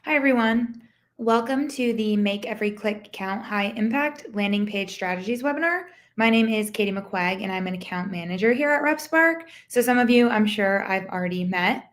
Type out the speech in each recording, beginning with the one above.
Hi, everyone. Welcome to the Make Every Click Count High Impact Landing Page Strategies webinar. My name is Katie McQuagg, and I'm an account manager here at RepSpark. So some of you, I'm sure I've already met.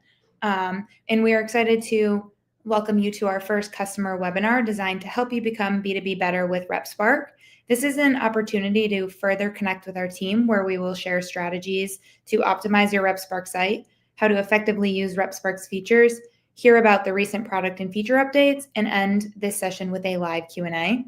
And we are excited to welcome you to our first customer webinar designed to help you become B2B better with RepSpark. This is an opportunity to further connect with our team where we will share strategies to optimize your RepSpark site, how to effectively use RepSpark's features, hear about the recent product and feature updates, and end this session with a live Q&A.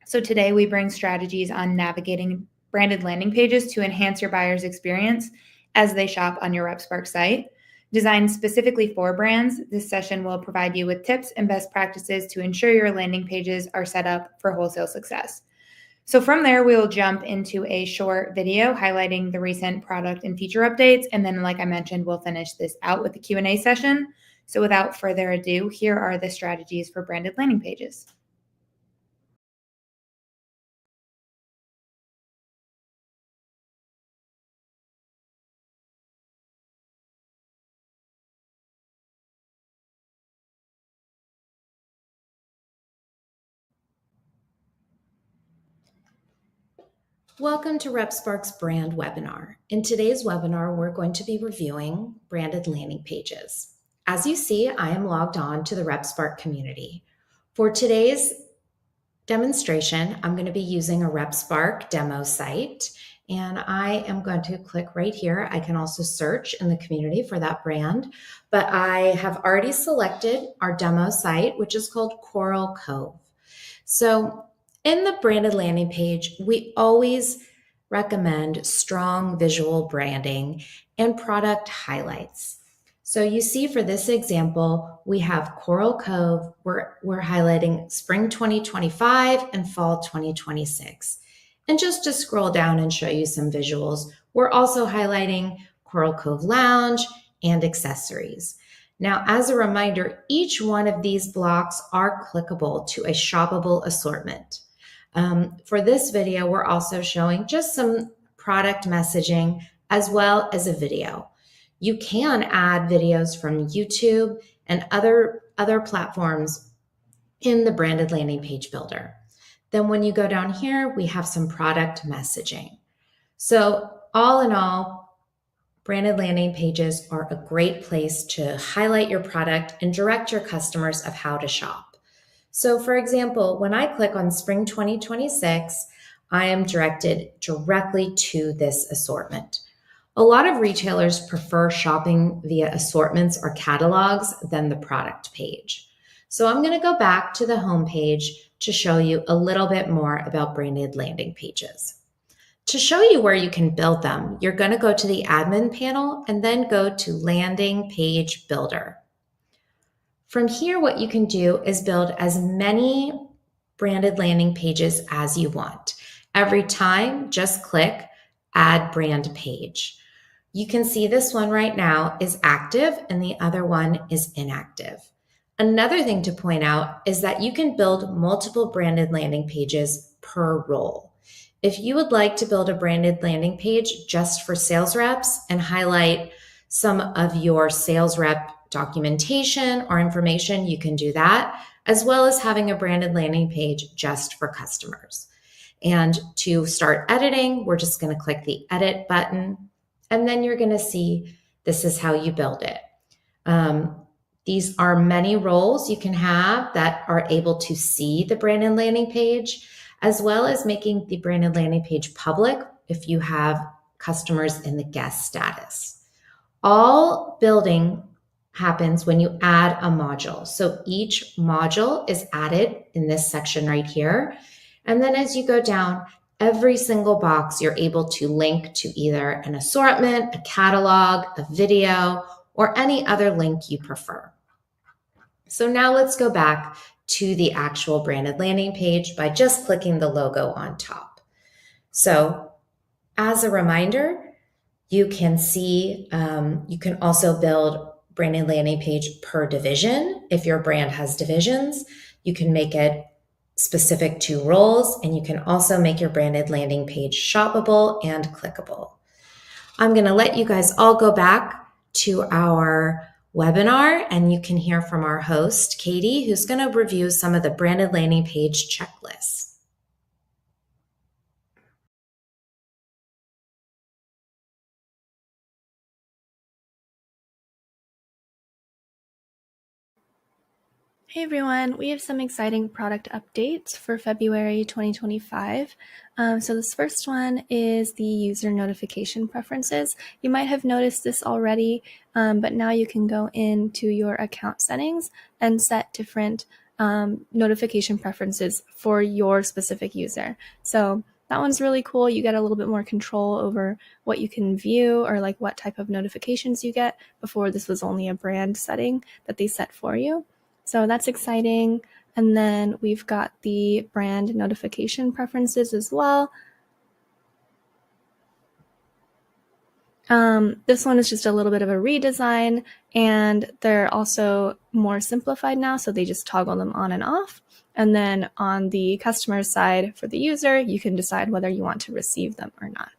So today we bring strategies on navigating branded landing pages to enhance your buyer's experience as they shop on your RepSpark site. Designed specifically for brands, this session will provide you with tips and best practices to ensure your landing pages are set up for wholesale success. So from there, we will jump into a short video highlighting the recent product and feature updates. And then, like I mentioned, we'll finish this out with the Q&A session. So without further ado, here are the strategies for branded landing pages. Welcome to RepSpark's brand webinar. In today's webinar, we're going to be reviewing branded landing pages. As you see, I am logged on to the RepSpark community. For today's demonstration, I'm going to be using a RepSpark demo site, and I am going to click right here. I can also search in the community for that brand, but I have already selected our demo site, which is called Coral Cove. So in the branded landing page, we always recommend strong visual branding and product highlights. So you see for this example, we have Coral Cove. We're highlighting spring 2025 and fall 2026. And just to scroll down and show you some visuals, we're also highlighting Coral Cove Lounge and accessories. Now, as a reminder, each one of these blocks are clickable to a shoppable assortment. For this video, we're also showing just some product messaging as well as a video. You can add videos from YouTube and other platforms in the branded landing page builder. Then when you go down here, we have some product messaging. So all in all, branded landing pages are a great place to highlight your product and direct your customers of how to shop. So for example, when I click on spring 2026, I am directed directly to this assortment. A lot of retailers prefer shopping via assortments or catalogs than the product page. So I'm going to go back to the home page to show you a little bit more about branded landing pages. To show you where you can build them, you're going to go to the admin panel and then go to Landing Page Builder. From here, what you can do is build as many branded landing pages as you want. Every time, just click Add Brand Page. You can see this one right now is active and the other one is inactive. Another thing to point out is that you can build multiple branded landing pages per role. If you would like to build a branded landing page just for sales reps and highlight some of your sales rep documentation or information, you can do that, as well as having a branded landing page just for customers. And to start editing, we're just going to click the edit button, and then you're going to see this is how you build it. These are many roles you can have that are able to see the branded landing page, as well as making the branded landing page public if you have customers in the guest status. All building happens when you add a module. So each module is added in this section right here. And then as you go down, every single box you're able to link to either an assortment, a catalog, a video, or any other link you prefer. So now let's go back to the actual branded landing page by just clicking the logo on top. So as a reminder, you can see, you can also build branded landing page per division. If your brand has divisions, you can make it specific to roles, and you can also make your branded landing page shoppable and clickable. I'm going to let you guys all go back to our webinar, and you can hear from our host, Katie, who's going to review some of the branded landing page checklists. Hey everyone, we have some exciting product updates for February 2025. So this first one is the user notification preferences. You might have noticed this already, but now you can go into your account settings and set different notification preferences for your specific user. So that one's really cool. You get a little bit more control over what you can view or like what type of notifications you get. Before, this was only a brand setting that they set for you. So that's exciting. And then we've got the brand notification preferences as well. This one is just a little bit of a redesign, and they're also more simplified now, so they just toggle them on and off. And then on the customer side for the user, you can decide whether you want to receive them or not.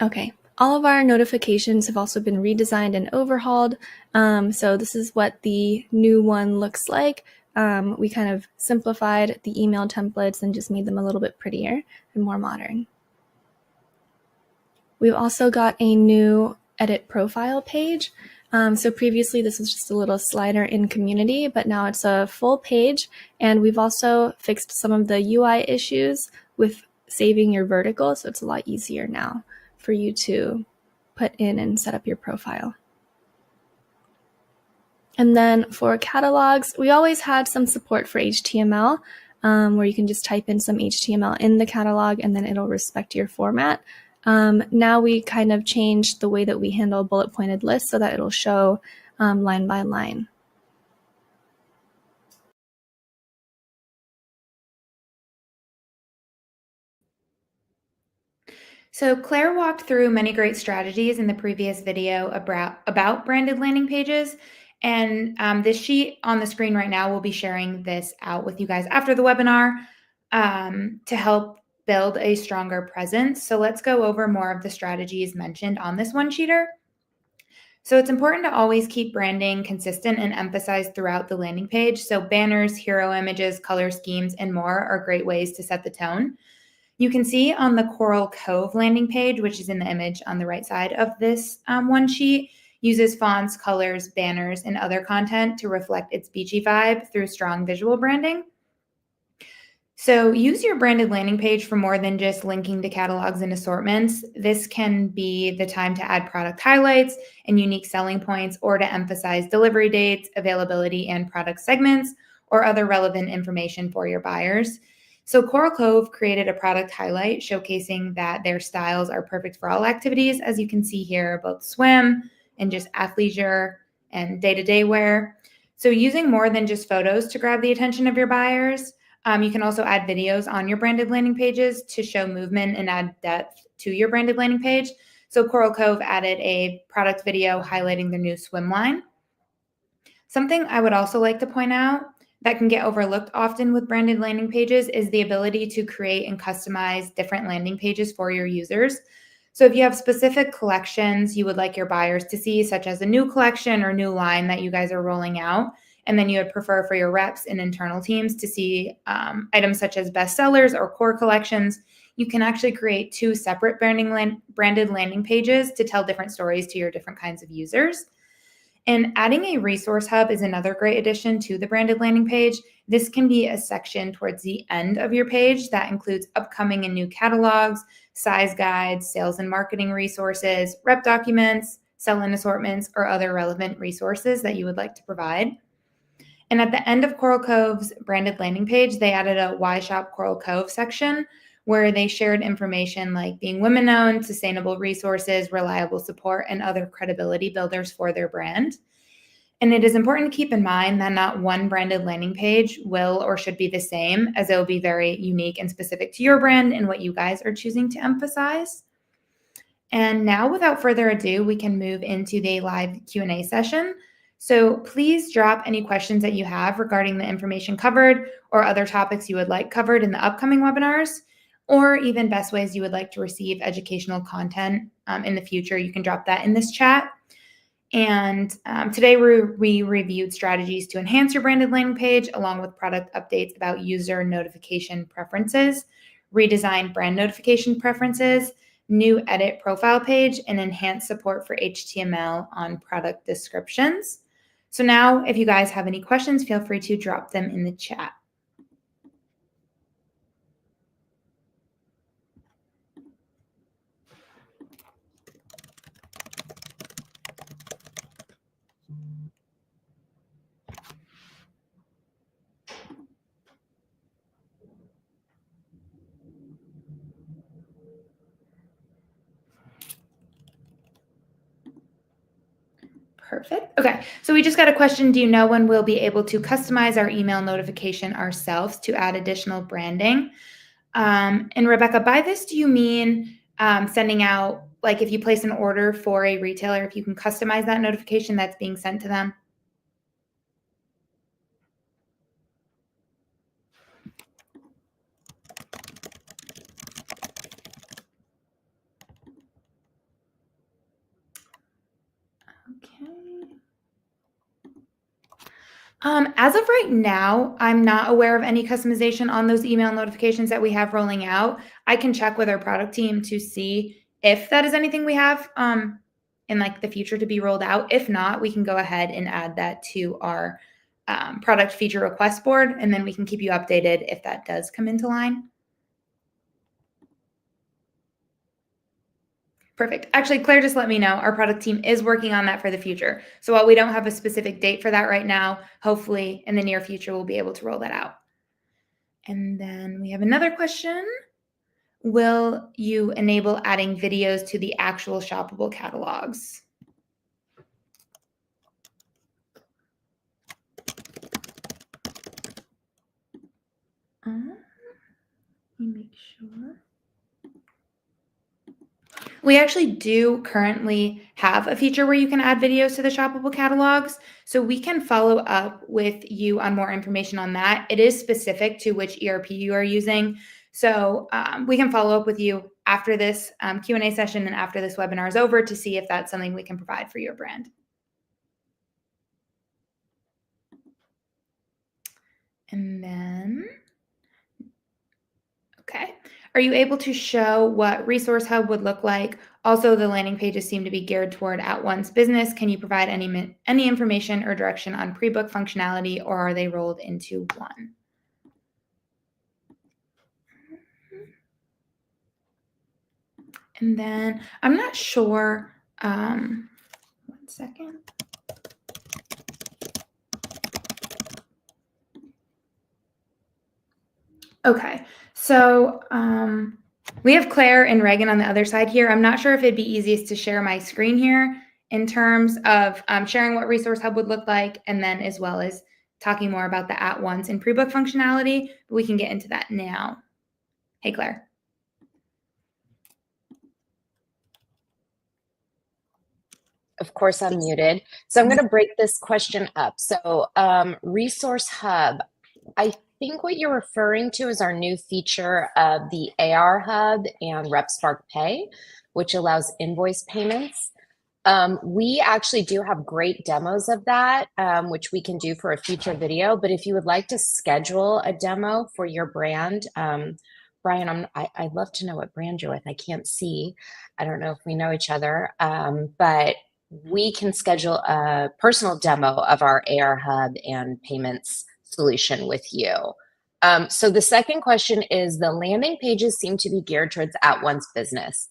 Okay, all of our notifications have also been redesigned and overhauled. So this is what the new one looks like. We kind of simplified the email templates and just made them a little bit prettier and more modern. We've also got a new edit profile page. So previously this was just a little slider in community, but now it's a full page. And we've also fixed some of the UI issues with saving your vertical. So it's a lot easier now for you to put in and set up your profile. And then for catalogs, we always had some support for HTML, where you can just type in some HTML in the catalog and then it'll respect your format. Now we kind of changed the way that we handle bullet pointed lists so that it'll show line by line. So Claire walked through many great strategies in the previous video about branded landing pages. And this sheet on the screen right now, we'll be sharing this out with you guys after the webinar to help build a stronger presence. So let's go over more of the strategies mentioned on this one sheeter. So it's important to always keep branding consistent and emphasized throughout the landing page. So banners, hero images, color schemes, and more are great ways to set the tone. You can see on the Coral Cove landing page, which is in the image on the right side of this one sheet, uses fonts, colors, banners, and other content to reflect its beachy vibe through strong visual branding. So use your branded landing page for more than just linking to catalogs and assortments. This can be the time to add product highlights and unique selling points, or to emphasize delivery dates, availability, and product segments, or other relevant information for your buyers. So Coral Cove created a product highlight showcasing that their styles are perfect for all activities, as you can see here, both swim and just athleisure and day-to-day wear. So using more than just photos to grab the attention of your buyers, you can also add videos on your branded landing pages to show movement and add depth to your branded landing page. So Coral Cove added a product video highlighting their new swim line. Something I would also like to point out that can get overlooked often with branded landing pages is the ability to create and customize different landing pages for your users. So if you have specific collections you would like your buyers to see, such as a new collection or new line that you guys are rolling out, and then you would prefer for your reps and internal teams to see items such as bestsellers or core collections, you can actually create two separate branded landing pages to tell different stories to your different kinds of users. And adding a resource hub is another great addition to the branded landing page. This can be a section towards the end of your page that includes upcoming and new catalogs, size guides, sales and marketing resources, rep documents, sell-in assortments, or other relevant resources that you would like to provide. And at the end of Coral Cove's branded landing page, they added a Why Shop Coral Cove section where they shared information like being women-owned, sustainable resources, reliable support, and other credibility builders for their brand. And it is important to keep in mind that not one branded landing page will or should be the same, as it will be very unique and specific to your brand and what you guys are choosing to emphasize. And now, without further ado, we can move into the live Q&A session. So please drop any questions that you have regarding the information covered or other topics you would like covered in the upcoming webinars, or even best ways you would like to receive educational content in the future. You can drop that in this chat. And today we reviewed strategies to enhance your branded landing page, along with product updates about user notification preferences, redesigned brand notification preferences, new edit profile page, and enhanced support for HTML on product descriptions. So now, if you guys have any questions, feel free to drop them in the chat. Perfect. Okay, so we just got a question. Do you know when we'll be able to customize our email notification ourselves to add additional branding? And Rebecca, by this, do you mean sending out, like if you place an order for a retailer, if you can customize that notification that's being sent to them? Okay. As of right now, I'm not aware of any customization on those email notifications that we have rolling out. I can check with our product team to see if that is anything we have in like the future to be rolled out. If not, we can go ahead and add that to our product feature request board, and then we can keep you updated if that does come into line. Perfect. Actually, Claire just let me know our product team is working on that for the future. So while we don't have a specific date for that right now, hopefully in the near future, we'll be able to roll that out. And then we have another question. Will you enable adding videos to the actual shoppable catalogs? Let me make sure. We actually do currently have a feature where you can add videos to the shoppable catalogs. So we can follow up with you on more information on that. It is specific to which ERP you are using. So we can follow up with you after this Q&A session and after this webinar is over to see if that's something we can provide for your brand. And then, okay. Are you able to show what Resource Hub would look like? Also, the landing pages seem to be geared toward at-once business. Can you provide any information or direction on pre-book functionality, or are they rolled into one? And then I'm not sure. 1 second. Okay, so we have Claire and Reagan on the other side here. I'm not sure if it'd be easiest to share my screen here in terms of sharing what Resource Hub would look like, and then as well as talking more about the at-once and pre-book functionality, but we can get into that now. Hey, Claire. Of course, I'm muted. So I'm going to break this question up. So Resource Hub, I think what you're referring to is our new feature of the AR Hub and RepSpark Pay, which allows invoice payments. We actually do have great demos of that, which we can do for a future video. But if you would like to schedule a demo for your brand, Brian, I'd love to know what brand you're with. I can't see. I don't know if we know each other, but we can schedule a personal demo of our AR Hub and payments solution with you. So the second question is, the landing pages seem to be geared towards at-once business.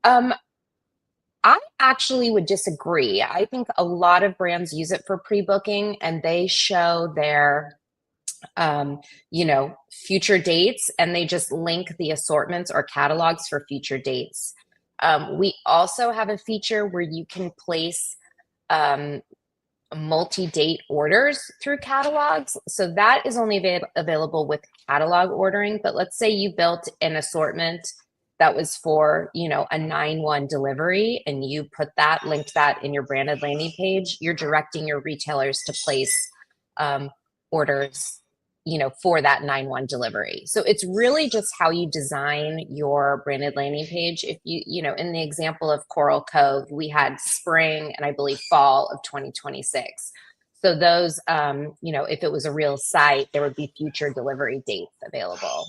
I actually would disagree. I think a lot of brands use it for pre-booking, and they show their future dates, and they just link the assortments or catalogs for future dates. We also have a feature where you can place multi-date orders through catalogs. So that is only available with catalog ordering. But let's say you built an assortment that was for, a 9/1 delivery, and you linked that in your branded landing page. You're directing your retailers to place orders for that 9/1 delivery. So it's really just how you design your branded landing page. If in the example of Coral Cove, we had spring and I believe fall of 2026. So those, if it was a real site, there would be future delivery dates available.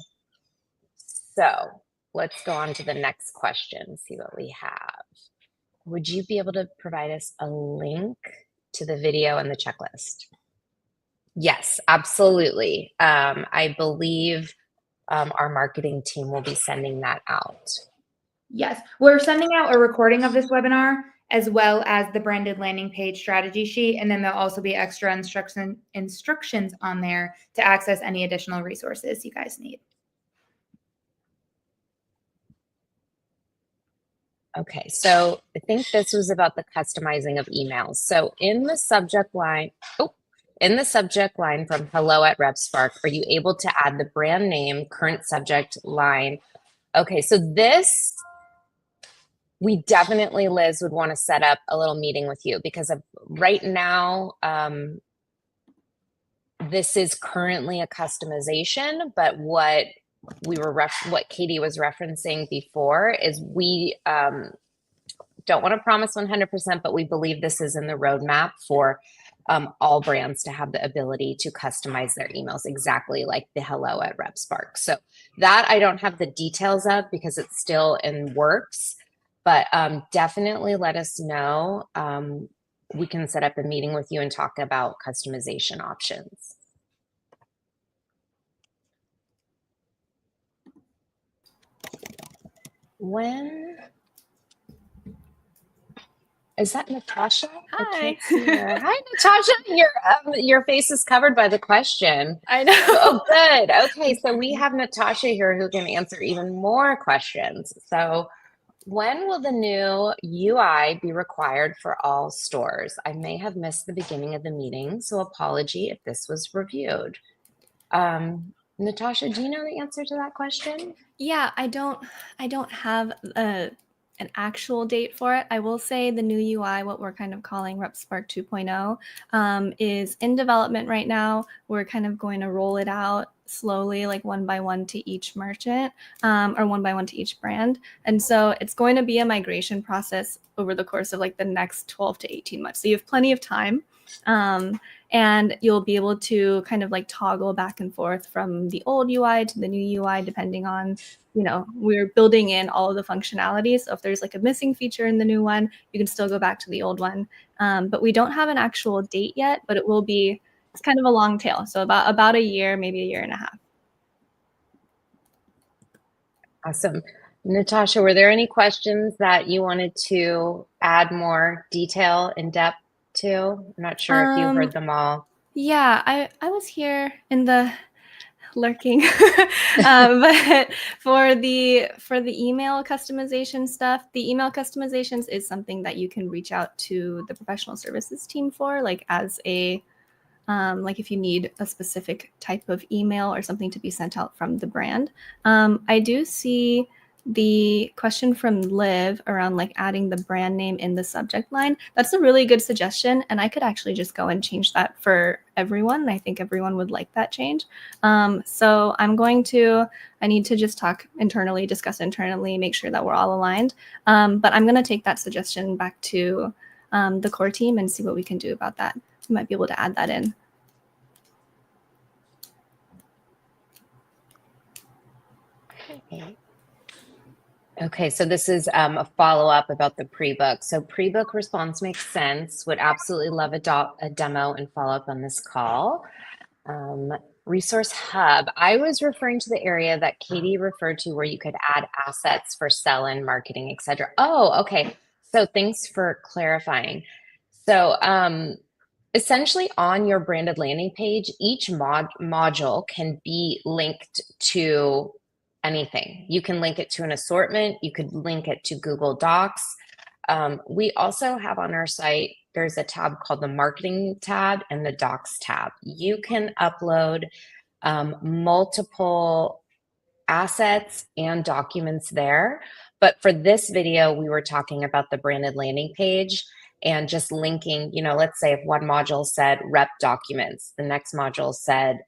So let's go on to the next question, see what we have. Would you be able to provide us a link to the video and the checklist? Yes, absolutely. I believe our marketing team will be sending that out. Yes, we're sending out a recording of this webinar as well as the branded landing page strategy sheet, and then there'll also be extra instructions on there to access any additional resources you guys need. Okay, so I think this was about the customizing of emails. So in the subject line, from hello@RepSpark, are you able to add the brand name, current subject line? Okay, so this, we definitely, Liz, would want to set up a little meeting with you because right now, this is currently a customization, but what Katie was referencing before is we don't want to promise 100%, but we believe this is in the roadmap for all brands to have the ability to customize their emails exactly like the hello@RepSpark. So that I don't have the details of because it's still in works, but definitely let us know. We can set up a meeting with you and talk about customization options. When is that Natasha? Hi. I can't see her. Hi, Natasha. Your face is covered by the question. I know. Oh, good. Okay, so we have Natasha here who can answer even more questions. So when will the new UI be required for all stores? I may have missed the beginning of the meeting, so apology if this was reviewed. Natasha, do you know the answer to that question? Yeah, I don't have an actual date for it. I will say the new UI, what we're kind of calling RepSpark 2.0, is in development right now. We're kind of going to roll it out slowly, like one by one to each merchant, or one by one to each brand. And so it's going to be a migration process over the course of like the next 12 to 18 months. So you have plenty of time. And you'll be able to kind of like toggle back and forth from the old UI to the new UI, depending on, we're building in all of the functionality. So if there's like a missing feature in the new one, you can still go back to the old one. But we don't have an actual date yet, but it's kind of a long tail. So about a year, maybe a year and a half. Awesome. Natasha, were there any questions that you wanted to add more detail in depth to? I'm not sure if you heard them all. Yeah, I was here in the lurking, but for the email customization stuff, the email customizations is something that you can reach out to the professional services team for, like as a like if you need a specific type of email or something to be sent out from the brand. I do see the question from Liv around like adding the brand name in the subject line. That's a really good suggestion. And I could actually just go and change that for everyone. I think everyone would like that change. So I need to just discuss internally, make sure that we're all aligned. But I'm going to take that suggestion back to the core team and see what we can do about that. You might be able to add that in. Okay, so this is a follow-up about the pre-book. So pre-book response makes sense. Would absolutely love a demo and follow-up on this call. Resource Hub. I was referring to the area that Katie referred to where you could add assets for sell-in, marketing, etc. Oh, okay. So thanks for clarifying. So essentially on your branded landing page, each module can be linked to anything. You can link it to an assortment. You could link it to Google Docs. We also have on our site, there's a tab called the marketing tab and the docs tab. You can upload multiple assets and documents there. But for this video, we were talking about the branded landing page and just linking, let's say if one module said rep documents, the next module said,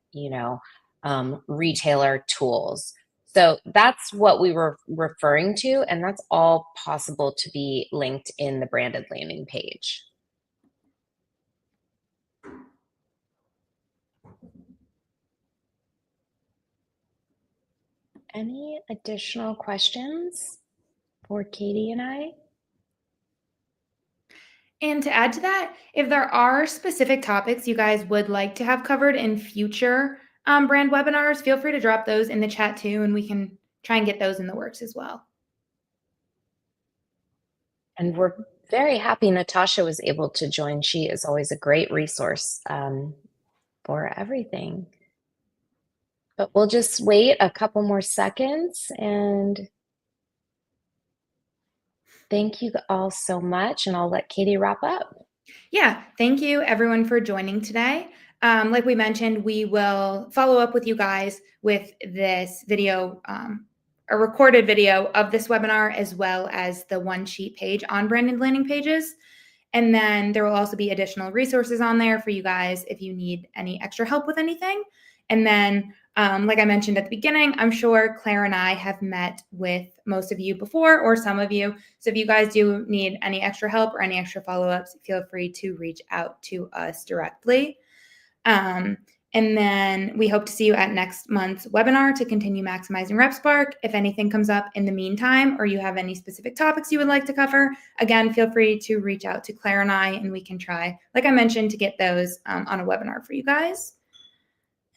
retailer tools. So that's what we were referring to, and that's all possible to be linked in the branded landing page. Any additional questions for Katie and I? And to add to that, if there are specific topics you guys would like to have covered in future brand webinars, feel free to drop those in the chat too, and we can try and get those in the works as well. And we're very happy Natasha was able to join. She is always a great resource for everything. But we'll just wait a couple more seconds, and thank you all so much, and I'll let Katie wrap up. Yeah, thank you everyone for joining today. Like we mentioned, we will follow up with you guys with this video, a recorded video of this webinar, as well as the one sheet page on branded landing pages. And then there will also be additional resources on there for you guys if you need any extra help with anything. And then, like I mentioned at the beginning, I'm sure Claire and I have met with most of you before, or some of you. So if you guys do need any extra help or any extra follow-ups, feel free to reach out to us directly. And then we hope to see you at next month's webinar to continue maximizing RepSpark. If anything comes up in the meantime, or you have any specific topics you would like to cover, again, feel free to reach out to Claire and I, and we can try, like I mentioned, to get those on a webinar for you guys.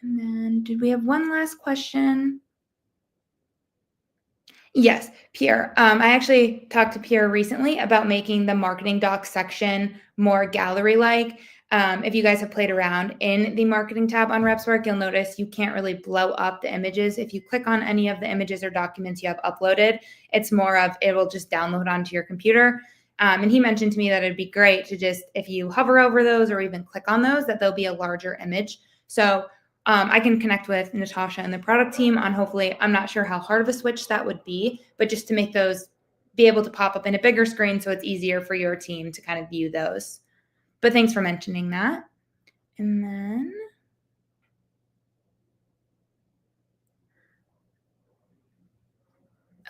And then did we have one last question? Yes, Pierre. I actually talked to Pierre recently about making the marketing docs section more gallery-like. If you guys have played around in the marketing tab on RepSpark, you'll notice you can't really blow up the images. If you click on any of the images or documents you have uploaded, it's more of it will just download onto your computer. And he mentioned to me that it'd be great to just, if you hover over those or even click on those, that there'll be a larger image. So I can connect with Natasha and the product team on hopefully, I'm not sure how hard of a switch that would be, but just to make those be able to pop up in a bigger screen so it's easier for your team to kind of view those. But thanks for mentioning that. And then,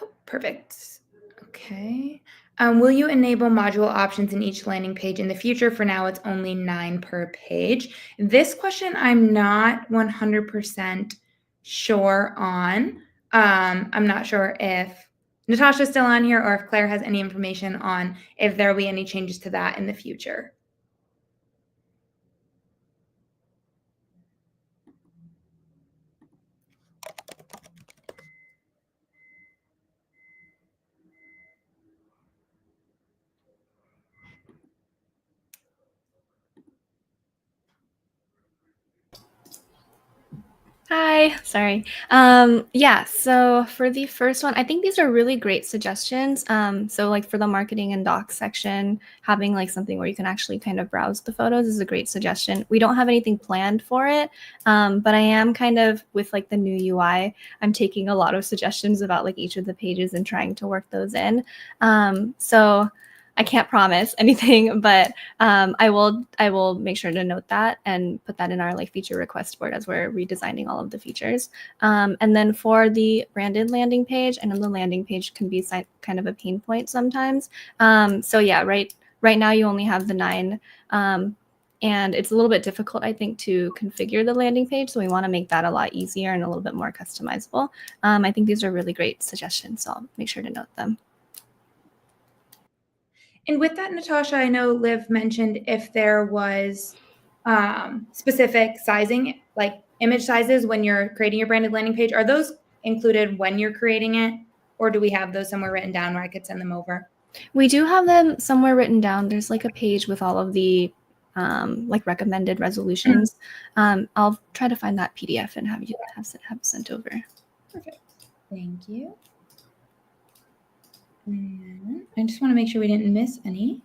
oh, perfect. Okay. Will you enable module options in each landing page in the future? For now, it's only 9 per page. This question I'm not 100% sure on. I'm not sure if Natasha's still on here or if Claire has any information on if there will be any changes to that in the future. Hi, sorry. Yeah, so for the first one, I think these are really great suggestions. So like for the marketing and docs section, having like something where you can actually kind of browse the photos is a great suggestion. We don't have anything planned for it, but I am kind of with like the new UI, I'm taking a lot of suggestions about like each of the pages and trying to work those in. So I can't promise anything, but I will make sure to note that and put that in our like feature request board as we're redesigning all of the features. And then for the branded landing page, I know the landing page can be kind of a pain point sometimes. So yeah, right now you only have the 9. And it's a little bit difficult, I think, to configure the landing page. So we want to make that a lot easier and a little bit more customizable. I think these are really great suggestions, so I'll make sure to note them. And with that, Natasha, I know Liv mentioned if there was specific sizing, like image sizes when you're creating your branded landing page. Are those included when you're creating it? Or do we have those somewhere written down where I could send them over? We do have them somewhere written down. There's like a page with all of the like recommended resolutions. I'll try to find that PDF and have sent over. Perfect. Thank you. And I just want to make sure we didn't miss any.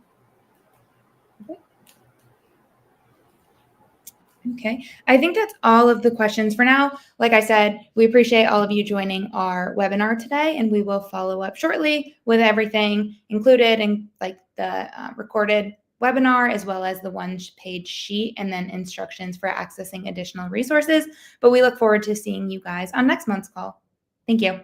Okay, I think that's all of the questions for now. Like I said, we appreciate all of you joining our webinar today, and we will follow up shortly with everything included and like the recorded webinar, as well as the one-page sheet and then instructions for accessing additional resources. But we look forward to seeing you guys on next month's call. Thank you.